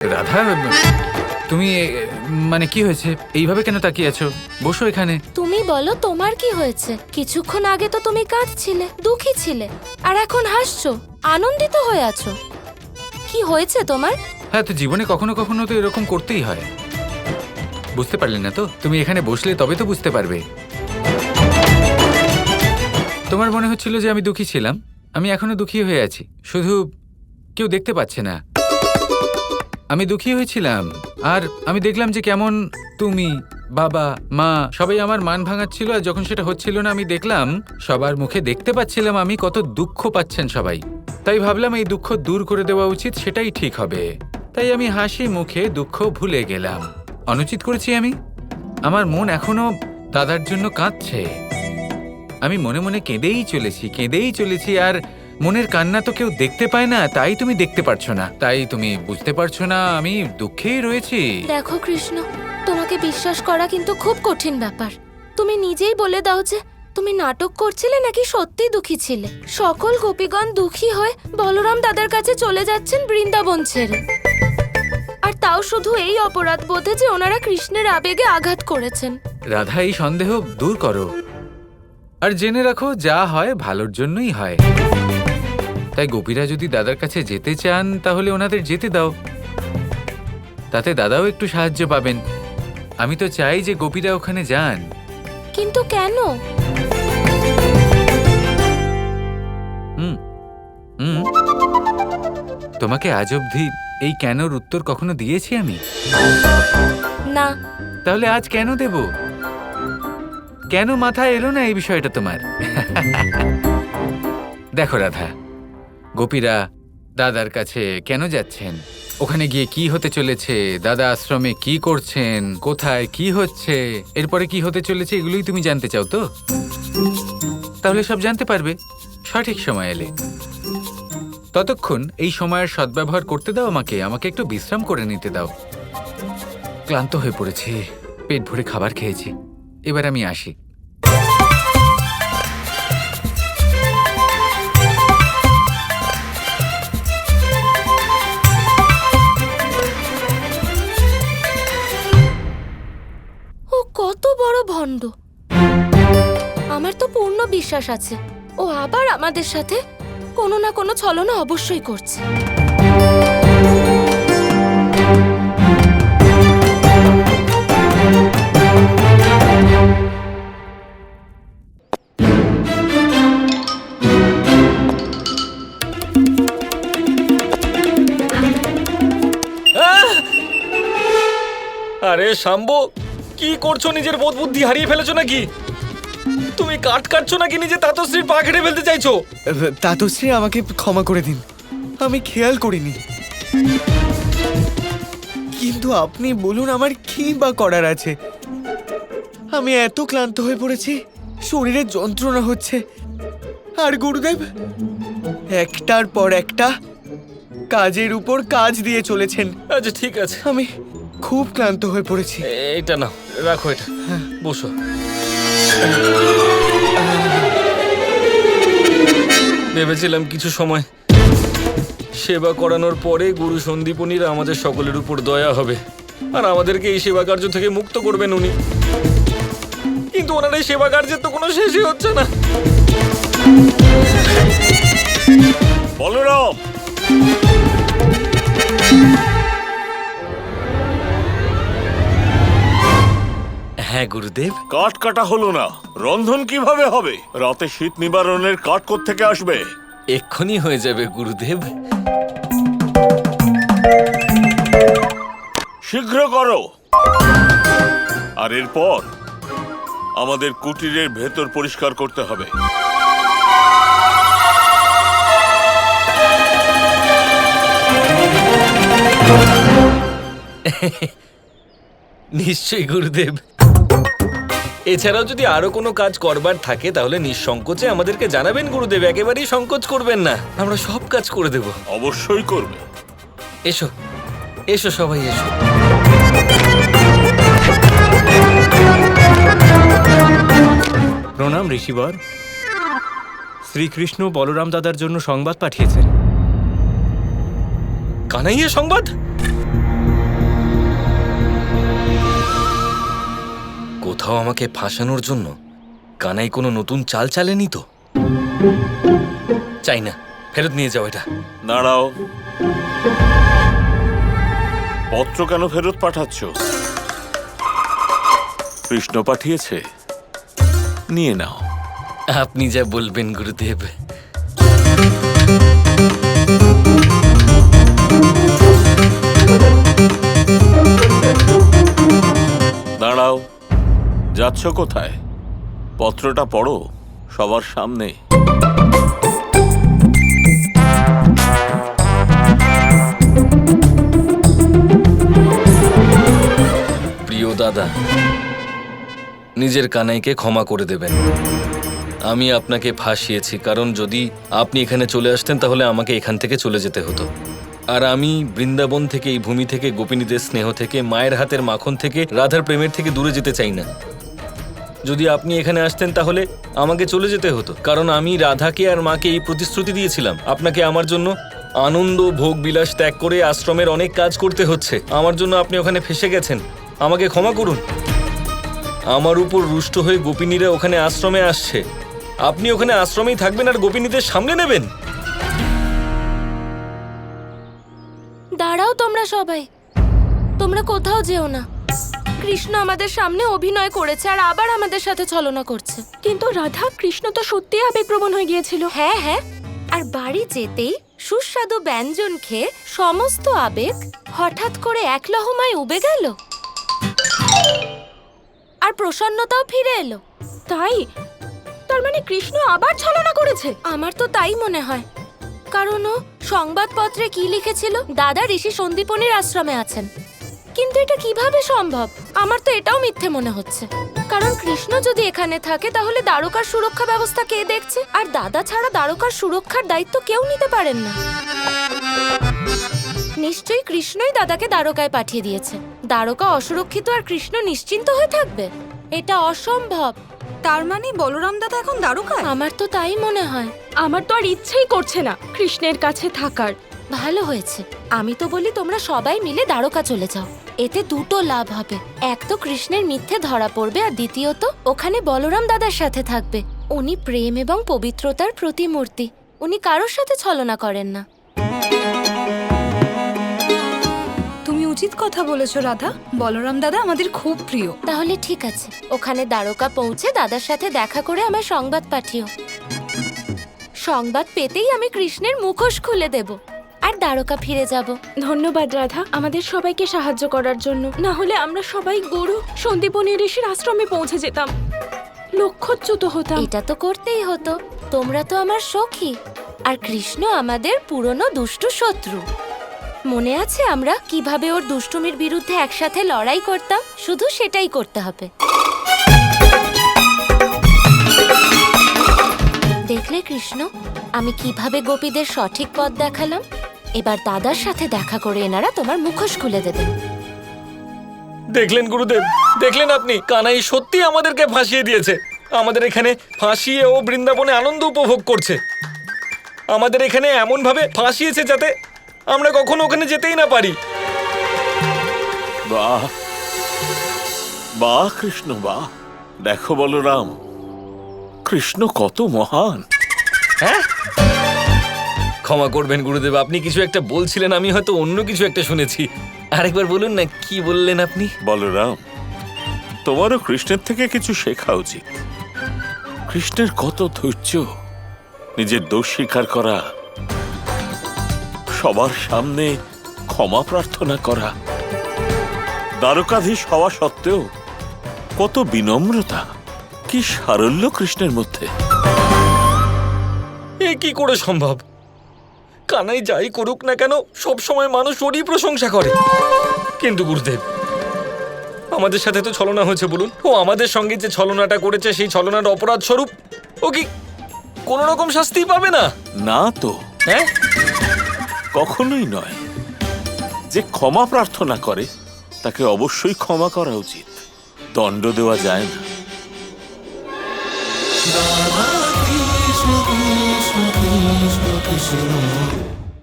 রাধা, তুমি মানে কি হয়েছে? এইভাবে কেন তাকিয়ে আছো? বসো এখানে। তুমি বলো তোমার কি হয়েছে? কিছুক্ষণ আগে তো তুমি কাঁদছিলে, দুঃখী ছিলে, আর এখন হাসছো, আনন্দিত হয়ে আছো। কি হয়েছে তোমার? হ্যাঁ, তো জীবনে কখনো কখনো তো এরকম করতেই হয়। বুঝতে পারলে না তো? তুমি এখানে বসলে তবে তো বুঝতে পারবে। তোমার মনে হচ্ছিল যে আমি দুঃখী ছিলাম। আমি এখনো দুঃখী হয়ে আছি, শুধু কেউ দেখতে পাচ্ছে না। আমি দুঃখী হয়েছিলাম, আর আমি দেখলাম যে কেমন তুমি, বাবা, মা সবাই আমার মান ভাঙাচ্ছিল, আর যখন সেটা হচ্ছিল না আমি দেখলাম সবার মুখে দেখতে পাচ্ছিলাম আমি কত দুঃখ পাচ্ছেন সবাই। তাই ভাবলাম এই দুঃখ দূর করে দেওয়া উচিত, সেটাই ঠিক হবে। তাই আমি হাসি মুখে দুঃখ ভুলে গেলাম। অনুচিত করেছি আমি? আমার মন এখনো দাদার জন্য কাঁদছে। আমি মনে মনে কেঁদেই চলেছি, আর মনের কান্না তো কেউ দেখতে পায় না, তাই তুমি দেখতে পারছো না, তাই তুমি বুঝতে পারছো না আমি দুঃখেই রয়েছি। দেখো কৃষ্ণ, তোমাকে বিশ্বাস করা কিন্তু খুব কঠিন ব্যাপার। তুমি নিজেই বলে দাও যে তুমি নাটক করছিলে নাকি সত্যি দুঃখী ছিলে। সকল গোপীগণ দুঃখী হয়ে বলরাম দাদার কাছে চলে যাচ্ছেন বৃন্দাবন ছেড়ে, আর তাও শুধু এই অপরাধ বোধে যে ওনারা কৃষ্ণের আবেগে আঘাত করেছেন। রাধা, এই সন্দেহ দূর করো, আর জেনে রাখো যা হয় ভালোর জন্যই হয়। তাই গোপীরা যদি দাদার কাছে যেতে চান তাহলে ওনাদের যেতে দাও, তাতে দাদাও একটু সাহায্য পাবেন। আমি তো চাই যে গোপীরা ওখানে যান। কিন্তু কেন? হুম হুম তোমাকে আজ অবধি এই কেনর উত্তর কখনো দিয়েছি আমি? না। তাহলে আজ কেন দেব? কেন মাথায় এলো না এই বিষয়টা তোমার? দেখো রাধা, গোপীরা দাদার কাছে কেন যাচ্ছেন, ওখানে গিয়ে কি হতে চলেছে, দাদা আশ্রমে কি করছেন, কোথায় কি হচ্ছে, এরপরে কি হতে চলেছে, এগুলোই তুমি জানতে চাও তো? তাহলে সব জানতে পারবে সঠিক সময় এলে। ততক্ষণ এই সময়ের সদ্ব্যবহার করতে দাও আমাকে একটু বিশ্রাম করে নিতে দাও। ক্লান্ত হয়ে পড়েছি, পেট ভরে খাবার খেয়েছি, এবার আমি আসি। ও কত বড় ভণ্ড! আমার তো পূর্ণ বিশ্বাস আছে ও আবার আমাদের সাথে কোনো না কোনো ছলনা অবশ্যই করছে। আরে শাম্বু, কি করছো? নিজের বোধ বুদ্ধি হারিয়ে ফেলেছো নাকি? তুমি কাটছো নাকি নিজে তাতশ্রীর পা কেটে ফেলতে চাইছো? তাতশ্রী, আমাকে ক্ষমা করে দিন, আমি খেয়াল করিনি। কিন্তু আপনি বলুন, আমার কি বা করার আছে? আমি এত ক্লান্ত হয়ে পড়েছি, শরীরে যন্ত্রণা হচ্ছে, আর গুরুদেব একটার পর একটা কাজের উপর কাজ দিয়ে চলেছেন। আচ্ছা ঠিক আছে, আমি খুব ক্লান্ত হয়ে পড়েছি। এইটা নাও, রাখো এটা, বসো। ভেবেছিলাম কিছু সময় সেবা করানোর পরে গুরু সন্দীপনীরা আমাদের সকলের উপর দয়া হবে আর আমাদেরকে এই সেবা কার্য থেকে মুক্ত করবেন উনি, কিন্তু ওনার এই সেবা কার্যের তো কোনো শেষই হচ্ছে না। বলরাম, হ্যাঁ গুরুদেব। কাঠ কাটা হলো না, রন্ধন কিভাবে হবে? রাতে শীত নিবারণের কাঠ কোত্থেকে আসবে? এক্ষুনি হয়ে যাবে গুরুদেব। শীঘ্র করো। আর এরপর আমাদের কুটিরের ভেতর পরিষ্কার করতে হবে। নিশ্চয়ই গুরুদেব। এছাড়াও যদি আরো কোনো কাজ করবার থাকে তাহলে নিঃসংকোচে আমাদেরকে জানাবেন গুরুদেব, একেবারেই সংকোচ করবেন না, আমরা সব কাজ করে দেব। অবশ্যই করবে। এসো এসো সবাই এসো। প্রণাম ঋষিবর। শ্রীকৃষ্ণ বলরাম দাদার জন্য সংবাদ পাঠিয়েছেন। কানাইয়া সংবাদ? কোথাও আমাকে ফাঁসানোর জন্য কানাই কোনো নতুন চাল চালেনি তো? চাই না, ফেরত নিয়ে যাও এটা। দাঁড়াও, পত্র কেন ফেরত পাঠাচ্ছ? কৃষ্ণ পাঠিয়েছে, নিয়ে নাও। আপনি যা বলবেন গুরুদেব। দাঁড়াও, যাচ্ছ কোথায়? পত্রটা পড়ো সবার সামনে। প্রিয় দাদা, নিজের কানাইকে ক্ষমা করে দেবেন। আমি আপনাকে ফাঁসিয়েছি, কারণ যদি আপনি এখানে চলে আসতেন তাহলে আমাকে এখান থেকে চলে যেতে হতো। আর আমি বৃন্দাবন থেকে, এই ভূমি থেকে, গোপিনীদের স্নেহ থেকে, মায়ের হাতের মাখন থেকে, রাধার প্রেমের থেকে দূরে যেতে চাই না। যদি আপনি এখানে আসতেন তাহলে আমাকে চলে যেতে হতো, কারণ আমি রাধাকে আর মাকে এই প্রতিশ্রুতি দিয়েছিলাম। আপনাকে আমার জন্য আনন্দ ভোগ বিলাস ত্যাগ করে আশ্রমের অনেক কাজ করতে হচ্ছে। আমার জন্য আপনি ওখানে ফেঁসে গেছেন, আমাকে ক্ষমা করুন। আমার উপর রুষ্ট হয়ে গোপিনীরা ওখানে আশ্রমে আসছে, আপনি ওখানে আশ্রমেই থাকবেন আর গোপিনীদের সামনে নেবেন? দাঁড়াও তোমরা সবাই, তোমরা কোথাও যেও না। কৃষ্ণ আমাদের সামনে অভিনয় করেছে আর আবার আমাদের সাথে ছলনা করছে। কিন্তু রাধা, কৃষ্ণ তো সত্যিই আবেগপ্রবণ হয়ে গিয়েছিল। হ্যাঁ হ্যাঁ, আর বাড়ি যেতেই সুস্বাদু ব্যঞ্জন খেয়ে সমস্ত আবেগ হঠাৎ করে এক লহমায় উবে গেল, আর প্রসন্নতাও ফিরে এলো। তাই? তার মানে কৃষ্ণ আবার ছলনা করেছে? আমার তো তাই মনে হয়, কারণ ও সংবাদপত্রে কি লিখেছিল, দাদা ঋষি সন্দীপনীর আশ্রমে আছেন। কিন্তু এটা কিভাবে সম্ভব? আমার তো এটাও মিথ্যে মনে হচ্ছে, কারণ কৃষ্ণ যদি এখানে থাকে তাহলে দ্বারকার সুরক্ষা ব্যবস্থা কে দেখছে? আর দাদা ছাড়া দ্বারকার সুরক্ষার দায়িত্ব কেউ নিতে পারেন না। নিশ্চয়ই কৃষ্ণই দাদাকে দ্বারকায় পাঠিয়ে দিয়েছে। দ্বারকা অসুরক্ষিত আর কৃষ্ণ নিশ্চিন্ত হয়ে থাকবে? এটা অসম্ভব। তার মানে বলরাম দাদা এখন দ্বারকায়? আমার তো তাই মনে হয়। আমার তো আর ইচ্ছেই করছে না কৃষ্ণের কাছে থাকার। ভালো হয়েছে, আমি তো বলি তোমরা সবাই মিলে দ্বারকা চলে যাও। এতে দুটো লাভ হবে, এক তো কৃষ্ণের মিথ্যে ধরা পড়বে, আর দ্বিতীয়ত ওখানে বলরাম দাদার সাথে থাকবে। উনি প্রেম এবং পবিত্রতার প্রতিমূর্তি, উনি কারোর সাথে ছলনা করেন না। তুমি উচিত কথা বলেছো রাধা, বলরাম দাদা আমাদের খুব প্রিয়। তাহলে ঠিক আছে, ওখানে দ্বারকা পৌঁছে দাদার সাথে দেখা করে আমায় সংবাদ পাঠিও। সংবাদ পেতেই আমি কৃষ্ণের মুখোশ খুলে দেব আর দ্বারকা ফিরে যাব। ধন্যবাদ রাধা, আমাদের সবাইকে সাহায্য করার জন্য। না হলে আমরা সবাই গুরু সন্দীপনী ঋষির আশ্রমে পৌঁছে যেতাম, লক্ষ্যচ্যুত হতাম। এটা তো করতেই হতো, তোমরা তো আমার সখী, আর কৃষ্ণ আমাদের পুরনো দুষ্টু শত্রু। মনে আছে আমরা কিভাবে ওর দুষ্টুমির বিরুদ্ধে একসাথে লড়াই করতাম? শুধু সেটাই করতে হবে। দেখলে কৃষ্ণ, আমি কিভাবে গোপীদের সঠিক পথ দেখালাম? এবার দাদার সাথে দেখা করে এনারা তোমার মুখোশ খুলে দেবেন। দেখলেন গুরুদেব, দেখলেন আপনি, কানাই সত্যি আমাদেরকে ফাঁসিয়ে দিয়েছে। আমাদের এখানে ফাঁসিয়ে ও বৃন্দাবনে আনন্দ উপভোগ করছে। আমাদের এখানে এমন ভাবে ফাঁসিয়েছে যাতে আমরা কখনো ওখানে যেতেই না পারি। বাহ বাহ কৃষ্ণ, বাহ! দেখো বলরাম, কৃষ্ণ কত মহান। হ্যাঁ, ক্ষমা করবেন গুরুদেব, আপনি কিছু একটা বলছিলেন, আমি হয়তো অন্য কিছু একটা শুনেছি। আরেকবার বলুন না, কি বললেন আপনি? বলরাম, তোমারও কৃষ্ণের থেকে কিছু শেখা উচিত। কৃষ্ণের কত ধৈর্য, নিজের দোষ স্বীকার করা, সবার সামনে ক্ষমা প্রার্থনা করা, দ্বারকাধীশ হওয়া সত্ত্বেও কত বিনম্রতা, কি সারল্য কৃষ্ণের মধ্যে। এ কি করে সম্ভব? কানাই যাই করুক না কেন, সব সময় মানুষ ওরই প্রশংসা করে। কিন্তু গুরুদেব, আমাদের সাথে তো ছলনা হয়েছে বলুন, ও আমাদের সঙ্গে যে ছলনাটা করেছে সেই ছলনার অপরাধ স্বরূপ ও কি কোনো রকম শাস্তি পাবে না? না তো, হ্যাঁ, কখনোই নয়। যে ক্ষমা প্রার্থনা করে তাকে অবশ্যই ক্ষমা করা উচিত, দণ্ড দেওয়া যায় না। Krishna Krishna Krishna Krishna